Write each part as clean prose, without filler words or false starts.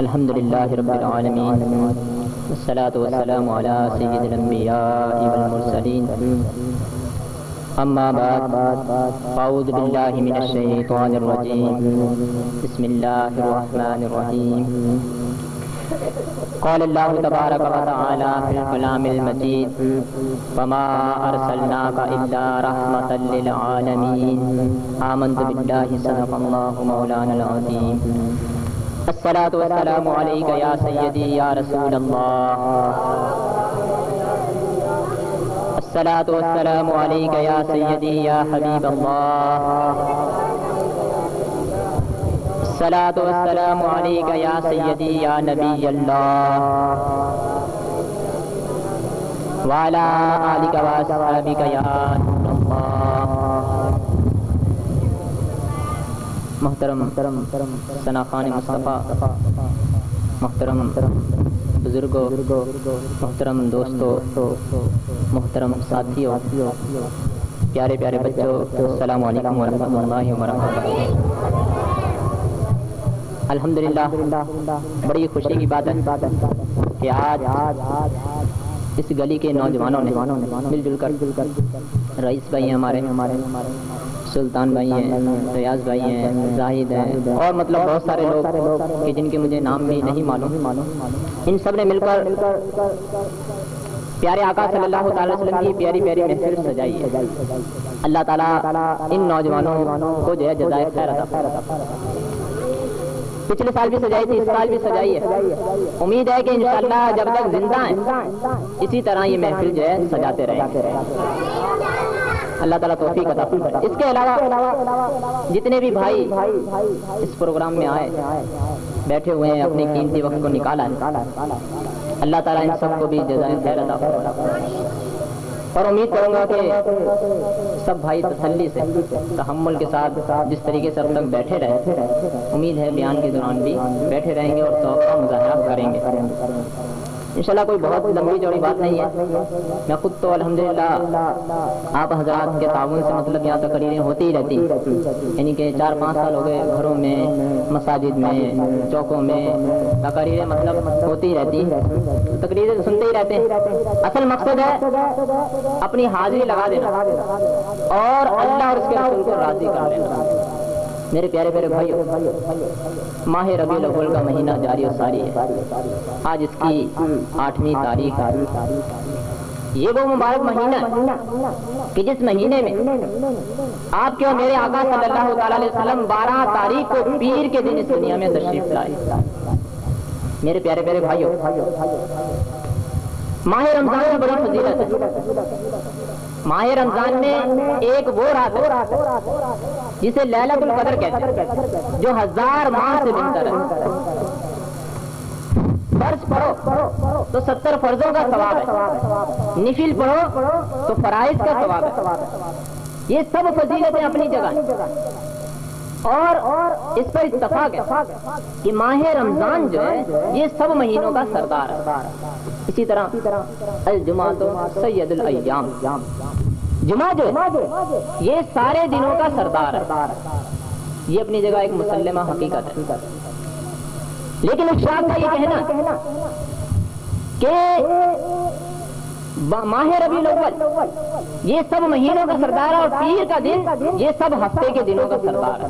الحمد للہ رب العالمین والصلاة والسلام علی سید الانبیاء والمرسلین اما بعد اعوذ باللہ من الشیطان الرجیم بسم اللہ الرحمن الرحیم قال اللہ تبارک و تعالی فی الکلام المجید وما ارسلناک الا رحمتا للعالمین آمنت باللہ صدق اللہ مولانا العظیم الصلاة والسلام علیک یا سیدی یا رسول اللہ الصلاة والسلام علیک یا سیدی یا حبیب اللہ الصلاة والسلام علیک یا سیدی یا نبی اللہ وعلی آلک و اصحابک یا نور اللہ۔ محترم ثنا خان مصطفیٰ، محترم بزرگوں، محترم دوستوں، محترم ساتھیوں، پیارے پیارے بچوں، السلام علیکم ورحمۃ اللہ وبرکاتہ۔ الحمدللہ بڑی خوشی کی بات ہے کہ آج اس گلی کے نوجوانوں نے مل جل کر رئیس بھائی ہیں ہمارے، سلطان بھائی ہیں، ریاض بھائی ہیں، زاہد ہیں، اور مطلب بہت سارے لوگ کہ جن کے مجھے نام بھی نہیں معلوم، ان سب نے مل کر پیارے آقا صلی اللہ تعالی وسلم کی پیاری پیاری محفل سجائی ہے۔ اللہ تعالیٰ ان نوجوانوں کو جو ہے جزائے خیر عطا فرمائے۔ پچھلے سال بھی سجائی تھی، اس سال بھی سجائی ہے۔ امید ہے کہ انشاءاللہ جب تک زندہ ہیں اسی طرح یہ محفل جو ہے سجاتے رہیں گے۔ اللہ تعالیٰ توفیق عطا فرمائے۔ اس کے علاوہ جتنے بھی بھائی اس پروگرام میں آئے بیٹھے ہوئے ہیں، اپنے قیمتی وقت کو نکالا ہے، اللہ تعالیٰ ان سب کو بھی جزائے خیر عطا فرمائے۔ اور امید کروں گا کہ سب بھائی تسلی سے، تحمل کے ساتھ جس طریقے سے اب تک بیٹھے رہے، امید ہے بیان کے دوران بھی بیٹھے رہیں گے اور ذوق کا مظاہرہ کریں گے۔ انشاءاللہ کوئی بہت لمبی چوڑی بات نہیں ہے، میں خود تو الحمدللہ آپ حضرات کے تعاون سے مطلب یہاں تقریریں ہوتی ہی رہتی، یعنی کہ 4-5 سال ہو گئے، گھروں میں، مساجد میں، چوکوں میں تقریریں مطلب ہوتی ہی رہتی، تقریریں سنتے ہی رہتے ہیں۔ اصل مقصد ہے اپنی حاضری لگا دینا اور اللہ اور اس کے رسول کو راضی کر لینا۔ میرے پیارے پیارے بھائیو، ماہ ربیع الاول کا مہینہ جاری و ساری ہے، آج اس کی 8ویں تاریخ ہے۔ یہ وہ مبارک مہینہ ہے کہ جس مہینے میں آپ کے اور میرے آقا صلی اللہ تعالی علیہ وسلم 12 تاریخ کو پیر کے دن اس دنیا میں تشریف لائے۔ میرے پیارے پیارے بھائیو، ماہ رمضان میں بڑی فضیلت ہے۔ ماہ رمضان میں ایک وہ رات ہے جسے لیلۃ القدر کہتے ہیں، جو 1000 ماہ سے بہتر ہے۔ فرض پڑھو تو 70 فرضوں کا ثواب ہے، نفل پڑھو تو فرائض کا ثواب ہے۔ یہ سب فضیلتیں اپنی جگہ، اور اس پر اتفاق ہے کہ ماہ رمضان جو ہے یہ سب مہینوں کا سردار ہے۔ اسی طرح الجمعۃ سید الایام، جمعہ جو ہے یہ سارے دنوں کا سردار ہے۔ یہ اپنی جگہ ایک مسلمہ حقیقت ہے، لیکن افسوس کا یہ کہنا کہ ماہ ربیع الاول یہ سب مہینوں کا سردار ہے اور پیر کا دن یہ سب ہفتے کے دنوں کا سردار ہے۔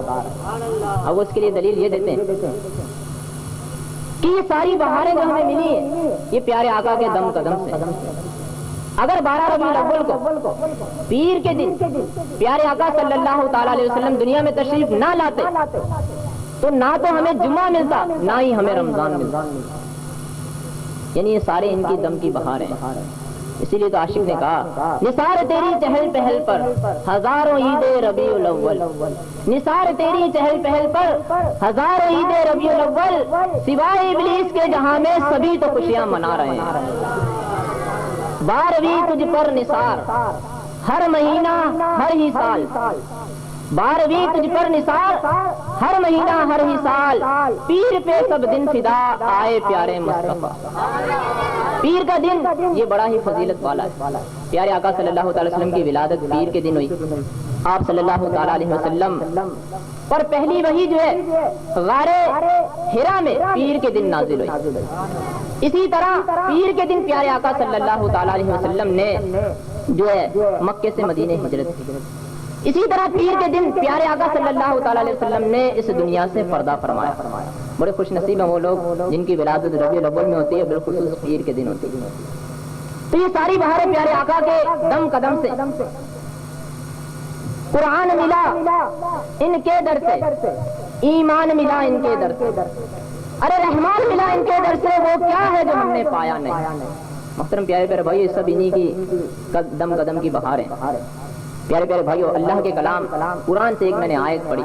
اب اس کے لیے دلیل یہ دیتے ہیں کہ یہ ساری بہاریں جو ہمیں ملی ہیں یہ پیارے آقا کے دم قدم سے۔ اگر 12 ربیع الاول کو پیر کے دن پیارے آقا صلی اللہ تعالی علیہ وسلم دنیا میں تشریف نہ لاتے تو نہ تو ہمیں جمعہ ملتا نہ ہی ہمیں رمضان ملتا، یعنی یہ سارے ان کی دم کی بہاریں ہیں۔ اسی لیے تو عاشق نے کہا، نثار تیری چہل پہل پر ہزاروں عید ربیع الاول، نثار تیری چہل پہل پر ہزاروں عید ربیع الاول، سوائے ابلیس کے جہاں میں سبھی تو خوشیاں منا رہے ہیں۔ 12ویں تجھ پر نثار، ہر مہینہ ہر ہی سال، 12ویں تجھ پر نثار، ہر مہینہ ہر ہی سال، پیر پہ سب دن فدا آئے پیارے مصطفیٰ۔ پیر کا دن یہ بڑا ہی فضیلت والا ہے۔ پیارے آقا صلی اللہ تعالی وسلم کی ولادت پیر کے دن ہوئی، آپ صلی اللہ تعالی علیہ وسلم پر پہلی وحی جو ہے غار حرا میں پیر کے دن نازل ہوئی. اسی طرح پیر کے دن پیارے آقا صلی اللہ تعالی علیہ وسلم نے جو ہے مکے سے مدینے ہجرت کی. اسی طرح پیر کے دن پیارے آقا صلی اللہ تعالی علیہ وسلم نے اس دنیا سے پردہ فرمایا. بڑے خوش نصیب ہیں وہ لوگ جن کی ولادت ربیع الاول میں ہوتی ہے، بالخصوص پیر کے دن ہوتی ہے. تو یہ ساری بہاریں پیارے آقا کے دم قدم سے. قرآن ملا ان کے در سے، ایمان ملا ان کے در سے، ارے رحمان ملا ان کے در سے، وہ کیا ہے جو ہم نے پایا نہیں. محترم پیارے پیارے بھائی، سب انہی کی دم قدم کی بہاریں. پیارے پیارے بھائیو، اللہ کے کلام قرآن سے ایک میں نے آیت پڑھی.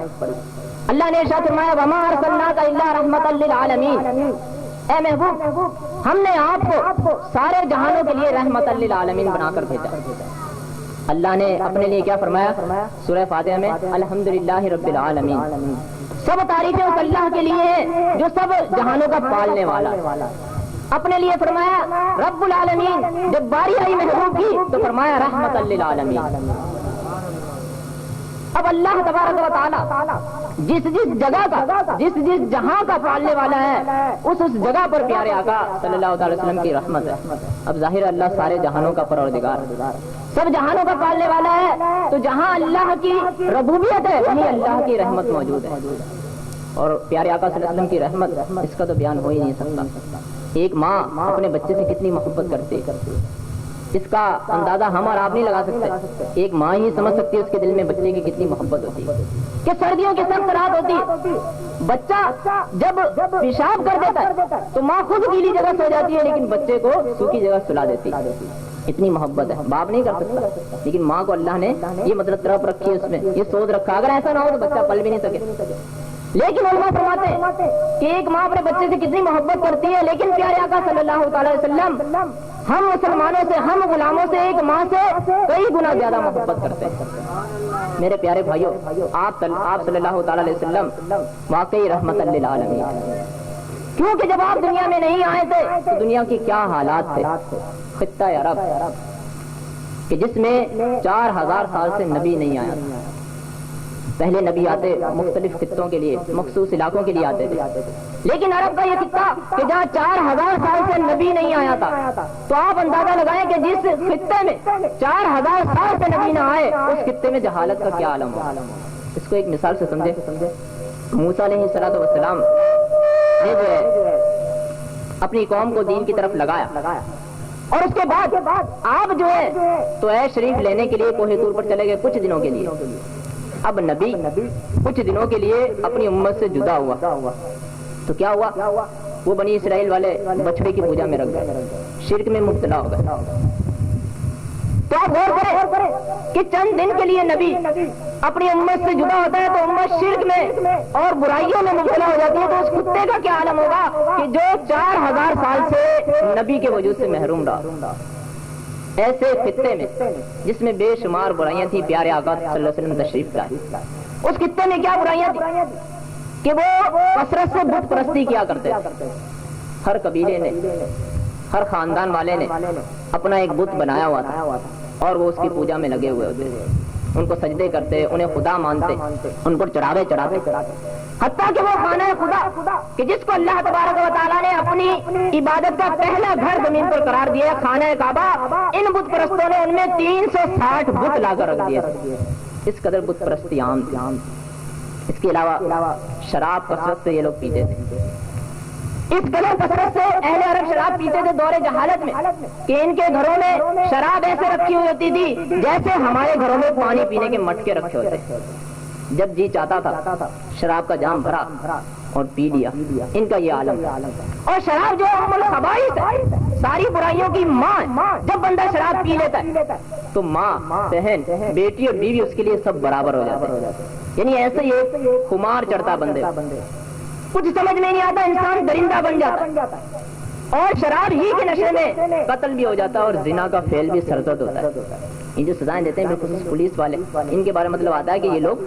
اللہ نے ارشاد فرمایا وما ارسلناک الا رحمتا للعالمین. اے محبوب، ہم نے آپ کو سارے جہانوں کے لیے رحمت للعالمین بنا کر بھیجا. اللہ نے اپنے لیے کیا فرمایا سورہ فاتحہ میں؟ الحمدللہ رب العالمین. سب تعریفیں اس اللہ کے لیے ہیں جو سب جہانوں کا پالنے والا ہے. اپنے لیے فرمایا رب العالمین. جب باری آئی محبوب کی تو فرمایا رحمت للعالمین. اب اللہ تبارک و تعالی جس جہاں کا پالنے والا ہے اس جگہ پر پیارے آقا صلی اللہ تعالی وسلم کی رحمت ہے. اب ظاہر اللہ سارے جہانوں کا پروردگار، سب جہانوں کا پالنے والا ہے، تو جہاں اللہ کی ربوبیت ہے وہیں اللہ کی رحمت موجود ہے. اور پیارے آقا صلی اللہ علیہ وسلم کی رحمت، اس کا تو بیان ہو ہی نہیں سکتا. ایک ماں اپنے بچے سے کتنی محبت کرتی ہے، اس کا اندازہ ہم اور آپ نہیں لگا سکتے. ایک ماں ہی سمجھ سکتی ہے اس کے دل میں بچے کی کتنی محبت ہوتی ہے. کہ سردیوں کی سخت رات ہوتی، بچہ جب پیشاب کر دیتا ہے تو ماں خود گیلی جگہ سو جاتی ہے لیکن بچے کو سوکھی جگہ سلا دیتی. اتنی محبت ہے، باپ نہیں کر سکتا لیکن ماں کو اللہ نے یہ مطلب طرف رکھی ہے، اس میں یہ سوچ رکھا اگر ایسا نہ ہو تو بچہ پل بھی نہیں سکے. لیکن علماء فرماتے ہیں کہ ایک ماں اپنے بچے سے کتنی محبت کرتی ہے، لیکن پیارے آقا صلی اللہ تعالی وسلم ہم مسلمانوں سے، ہم غلاموں سے ایک ماں سے کئی گنا زیادہ محبت کرتے ہیں. میرے پیارے بھائیوں، آپ صلی اللہ تعالی علیہ وسلم واقعی رحمت للعالمین. کیونکہ جب آپ دنیا میں نہیں آئے تھے تو دنیا کی کیا حالات تھے. خطہ عرب کہ جس میں 4000 سال سے نبی نہیں آیا تھا. پہلے نبی آتے مختلف خطوں کے لیے، مخصوص علاقوں کے لیے آتے تھے، لیکن عرب کا یہ خطہ کہ جہاں 4000 سال سے نبی نہیں آیا تھا، تو آپ اندازہ لگائیں کہ جس خطے میں 4000 سال سے نبی نہ آئے اس خطے میں جہالت کا کیا عالم ہو. اس کو ایک مثال سے سمجھے. موسیٰ علیہ السلام نے جو ہے اپنی قوم کو دین کی طرف لگایا، اور اس کے بعد آپ جو ہے تو عیش شریف لینے کے لیے کوہ طور پر چلے گئے کچھ دنوں کے لیے. اب نبی کچھ دنوں کے لیے اپنی امت سے جدا ہوا تو کیا ہوا؟ وہ بنی اسرائیل والے بچڑے کی پوجا میں رکھ گئے، شرک میں مبتلا ہو گئے. تو آپ غور کریں کہ چند دن کے لیے نبی اپنی امت سے جدا ہوتا ہے تو امت شرک میں اور برائیوں میں مبتلا ہو جاتی ہے. تو اس کتے کا کیا عالم ہوگا کہ جو 4000 سال سے نبی کے وجود سے محروم رہا. ایسے خطے میں جس میں بے شمار برائیاں تھیں، پیارے آقا صلی اللہ علیہ وسلم تشریف لائے. اس خطے میں کیا برائیاں تھیں کہ وہ کثرت سے بت پرستی کیا کرتے تھے. ہر قبیلے نے، ہر خاندان والے نے اپنا ایک بت بنایا ہوا تھا اور وہ اس کی پوجا میں لگے ہوئے ہوتے، ان کو سجدے کرتے، انہیں خدا مانتے، ان پر چڑھاوے چڑھاتے. حتیٰ کہ وہ خانہ خدا کہ جس کو اللہ تبارک و تعالیٰ نے اپنی عبادت کا پہلا گھر زمین پر قرار دیا، خانہ کعبہ، ان بت پرستوں نے ان میں 360 بت لا کر رکھ دیے. اس قدر بت پرستی عام تھی. اس کے علاوہ شراب کثرت سے یہ لوگ پیتے تھے. اس قدر کثرت سے اہل عرب شراب پیتے تھے دور جہالت میں کہ ان کے گھروں میں شراب ایسے رکھی ہوئی ہوتی تھی جیسے ہمارے گھروں میں پانی پینے کے مٹکے رکھے ہوتے. جب جی چاہتا تھا شراب کا جام بھرا اور پی لیا. ان کا یہ عالم. اور شراب جو ام الخبائث ہے، ساری برائیوں کی ماں. جب بندہ شراب پی لیتا ہے تو ماں، بہن، بیٹی اور بیوی اس کے لیے سب برابر ہو جاتے ہیں. یعنی ایسے ہی خمار چڑھتا بندے، کچھ سمجھ میں نہیں آتا، انسان درندہ بن جاتا اور شراب ہی کے نشے میں قتل بھی ہو جاتا اور زنا کا فعل بھی سرزد ہوتا ہے. ان جو سزائیں دیتے ہیں بالخصوص پولیس والے، ان کے بارے میں مطلب آتا ہے کہ یہ لوگ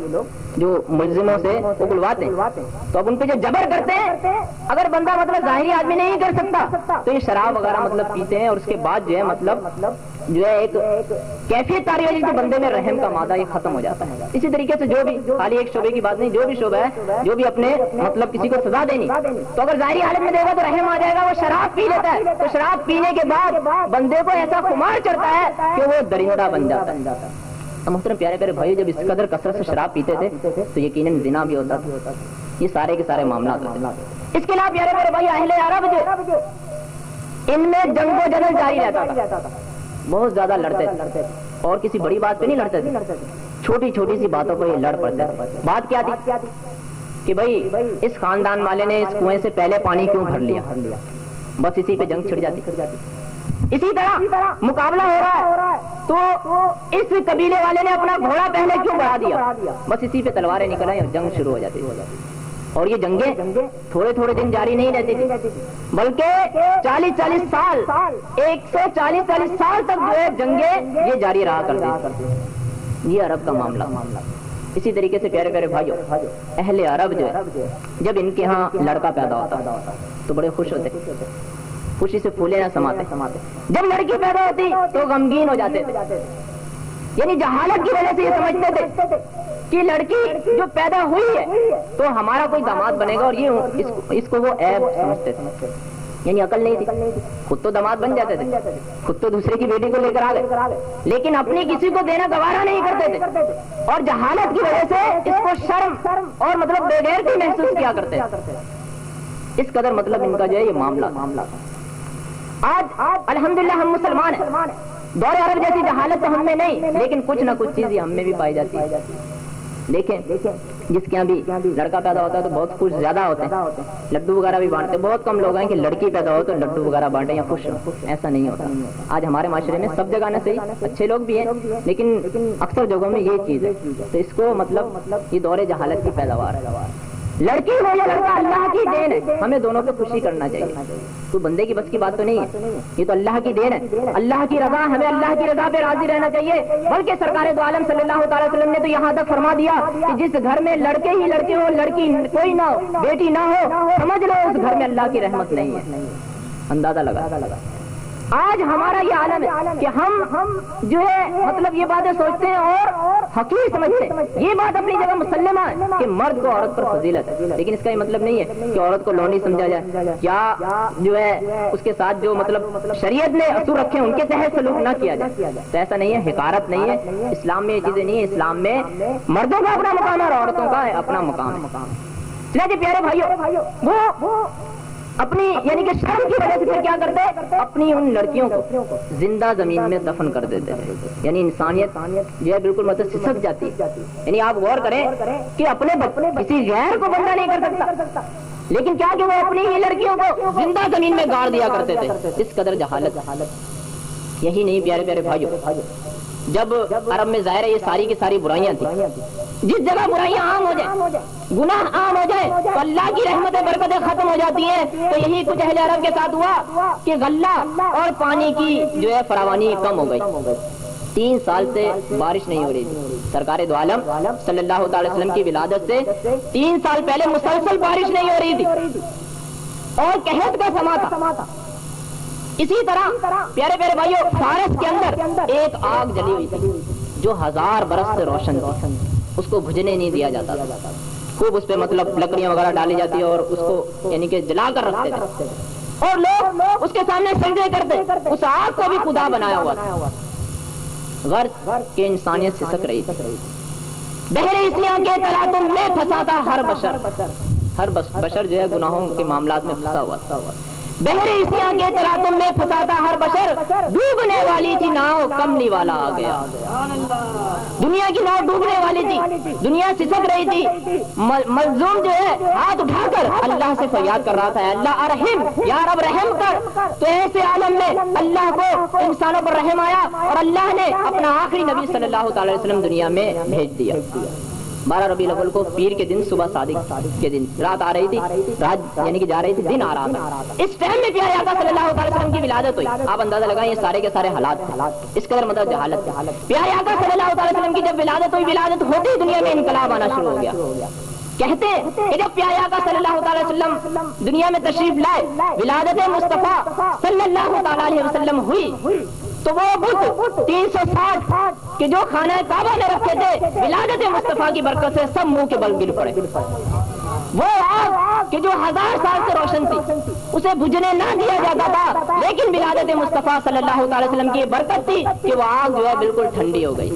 جو ملزموں سے اگلواتے ہیں، تو اب ان پہ جو جبر کرتے ہیں، اگر بندہ مطلب ظاہری آدمی نہیں کر سکتا تو یہ شراب وغیرہ مطلب پیتے ہیں، اور اس کے بعد جو ہے مطلب جو ہے ایک کیفیت تاری ہو جاتی ہے، بندے میں رحم کا مادہ یہ ختم ہو جاتا ہے۔ اسی طریقے سے جو بھی، خالی ایک شعبے کی بات نہیں، جو بھی شعبہ ہے، جو بھی اپنے مطلب کسی کو سزا دینی، تو اگر ظاہری حالت میں دے گا تو رحم آ جائے گا۔ وہ شراب پی لیتا ہے تو شراب پینے کے بعد بندے کو ایسا خمار چڑھتا ہے کہ وہ درندہ بن جاتا ہے۔ تو محترم پیارے پیارے بھائی، جب اس قدر کثرت سے شراب پیتے تھے تو یقیناً زنا بھی ہوتا تھا۔ یہ سارے کے سارے معاملات ہوتے۔ اس کے علاوہ پیارے پیارے بھائی، اہل عرب جو ان میں جنگ و جدل جاری رہتا تھا، بہت زیادہ لڑتے تھے، اور کسی بڑی بات پہ نہیں لڑتے تھے، چھوٹی چھوٹی سی باتوں پر یہ لڑ پڑتے تھے۔ بات کیا تھی کہ بھائی اس خاندان والے نے اس کنویں سے پہلے پانی کیوں بھر لیا، بس اسی پہ جنگ چھڑ جاتی۔ اسی طرح مقابلہ ہو رہا ہے تو اس قبیلے والے نے اپنا گھوڑا پہلے کیوں بڑھا دیا، بس اسی پہ تلواریں نکل آئی اور جنگ شروع ہو جاتی۔ اور یہ جنگیں تھوڑے تھوڑے دن جاری نہیں رہتی تھی، بلکہ 40 سال 140 سال تک جو ہے جنگیں یہ جاری رہا کرتی۔ یہ عرب کا معاملہ۔ اسی طریقے سے پیارے پیارے بھائیوں، اہل عرب جو ہے جب ان کے ہاں لڑکا پیدا ہوتا تو بڑے خوش ہوتے، خوشی سے پھولے نہ سماتے۔ جب لڑکی پیدا ہوتی تو غمگین ہو جاتے تھے، یعنی جہالت کی وجہ سے یہ سمجھتے تھے کہ لڑکی جو پیدا ہوئی ہے تو ہمارا کوئی داماد بنے گا، اور یہ اس کو وہ عیب سمجھتے تھے، یعنی عقل نہیں تھی۔ خود تو داماد بن جاتے تھے، خود تو دوسرے کی بیٹی کو لے کر آ گئے، لیکن اپنی کسی کو دینا گوارا نہیں کرتے تھے، اور جہالت کی وجہ سے اس کو شرم اور مطلب بے غیرتی محسوس کیا کرتے۔ اس قدر مطلب ان کا جو ہے یہ معاملہ۔ آج الحمدللہ ہم مسلمان ہیں، دور عرب جیسی جہالت تو ہم میں نہیں، لیکن کچھ نہ کچھ چیز ہم میں بھی پائی جاتی ہے۔ دیکھیں جس کے یہاں بھی لڑکا پیدا ہوتا ہے تو بہت خوش زیادہ ہوتے ہیں، لڈو وغیرہ بھی بانٹتے۔ بہت کم لوگ ہیں کہ لڑکی پیدا ہو تو لڈو وغیرہ بانٹے یا خوش ہو، ایسا نہیں ہوتا۔ آج ہمارے معاشرے میں سب جگہ نہ صحیح، اچھے لوگ بھی ہیں، لیکن اکثر جگہوں میں یہ چیز ہے، تو اس کو مطلب یہ دور جہالت کی پیداوار ہے۔ لڑکی ہو یا لڑکا اللہ کی دین ہے، ہمیں دونوں پہ خوشی کرنا چاہیے، تو بندے کی بس کی بات تو نہیں ہے، یہ تو اللہ کی دین ہے، اللہ کی رضا، ہمیں اللہ کی رضا پہ راضی رہنا چاہیے۔ بلکہ سرکار دو عالم صلی اللہ تعالی وسلم نے تو یہاں تک فرما دیا کہ جس گھر میں لڑکے ہی لڑکے ہو، لڑکی کوئی نہ ہو، بیٹی نہ ہو، سمجھ لو اس گھر میں اللہ کی رحمت نہیں ہے۔ اندازہ لگا۔ آج ہمارا یہ عالم ہے کہ ہم جو ہے مطلب یہ باتیں سوچتے ہیں اور حقیر سمجھتے ہیں، یہ بات اپنی جگہ مسلمہ ہے کہ مرد کو عورت پر فضیلت ہے، لیکن اس کا یہ مطلب نہیں ہے کہ عورت کو لونڈی سمجھا جائے، یا جو ہے اس کے ساتھ جو مطلب شریعت نے اصول رکھے ان کے تحت سلوک نہ کیا جائے، تو ایسا نہیں ہے، حقارت نہیں ہے، اسلام میں یہ چیزیں نہیں ہے۔ اسلام میں مردوں کا اپنا مقام ہے اور عورتوں کا اپنا مقام ہے۔ چنانچہ پیارے بھائیوں، وہ اپنی یعنی کہ شرم کی وجہ سے پھر کیا کرتے، اپنی ان لڑکیوں کو زندہ زمین میں دفن کر دیتے ہیں، یعنی انسانیت جو ہے بالکل مطلب سسک جاتی ہے۔ یعنی آپ غور کریں کہ اپنے کسی غیر کو بندہ نہیں کر سکتا، لیکن کیا کہ وہ اپنی ہی لڑکیوں کو زندہ زمین میں گاڑ دیا کرتے تھے۔ اس قدر جہالت۔ یہی نہیں پیارے پیارے بھائیوں، جب عرب میں ظاہر ہے یہ ساری کی ساری برائیاں تھیں، جس جگہ برائیاں عام ہو جائیں، گناہ عام ہو جائے تو اللہ کی رحمتیں برکتیں ختم ہو جاتی ہیں۔ تو یہی کچھ اہل عرب کے ساتھ ہوا کہ غلہ اور پانی کی جو ہے فراوانی کم ہو گئی، 3 سال سے بارش نہیں ہو رہی تھی۔ سرکار دو عالم صلی اللہ تعالی وسلم کی ولادت سے 3 سال پہلے مسلسل بارش نہیں ہو رہی تھی اور قحط کا سما تھا۔ اسی طرح پیارے پیارے بھائیوں، فارس کے اندر ایک آگ جلی ہوئی تھی جو 1000 برس سے روشن تھی، اس کو بجھنے نہیں دیا جاتا تھا، خوب اس پہ مطلب لکڑیاں وغیرہ ڈالی جاتی اور اس کو یعنی کہ جلا کر رکھتے تھے، اور لوگ اس کے سامنے سجدے کرتے۔ اس آگ کو بھی خدا بنایا ہوا تھا، غرض کہ انسانیت سسک رہی تھی۔ بحر اسیاں کے تلاطم میں پھنسا تھا ہر بشر جو ہے گناہوں کے معاملات میں پھنسا ہوا تھا۔ بحر اسیاں کے تلاطم میں پھنسا تھا ہر بشر، ڈوبنے والی تھی ناؤ کملی والا آ گیا۔ دنیا کی ناؤ ڈوبنے والی تھی، دنیا سسک رہی تھی، مظلوم جو ہے ہاتھ اٹھا کر اللہ سے فریاد کر رہا تھا، اللہ ارحم، یا رب رحم کر۔ تو ایسے عالم میں اللہ کو انسانوں پر رحم آیا اور اللہ نے اپنا آخری نبی صلی اللہ تعالی وسلم دنیا میں بھیج دیا۔ 12 ربیع الاول کو پیر کے دن صبح صادق کے دن رات آ رہی تھی، رات یعنی کہ جا رہی تھی، دن آ رہا تھا، اس ٹائم میں پیارے آقا صلی اللہ علیہ وسلم کی ولادت ہوئی۔ آپ اندازہ لگائیں یہ سارے کے سارے حالات، اس قدر مطلب جہالت۔ پیارے آقا صلی اللہ علیہ وسلم کی جب ولادت ہوئی، ولادت ہوتے ہی دنیا میں انقلاب آنا شروع ہو گیا۔ کہتے ہیں کہ جب پیارے آقا صلی اللہ علیہ وسلم دنیا میں تشریف لائے، ولادت مصطفیٰ صلی اللہ علیہ وسلم ہوئی، تو وہ بت 360 کہ جو خانہ کعبہ میں رکھے تھے، ولادت مصطفیٰ کی برکت سے سب منہ کے بل گر پڑے۔ وہ آگ کہ جو 1000 سال سے روشن تھی، اسے بجھنے نہ دیا جاتا تھا، لیکن ولادت مصطفیٰ صلی اللہ علیہ وسلم کی برکت تھی کہ وہ آگ جو ہے بالکل ٹھنڈی ہو گئی۔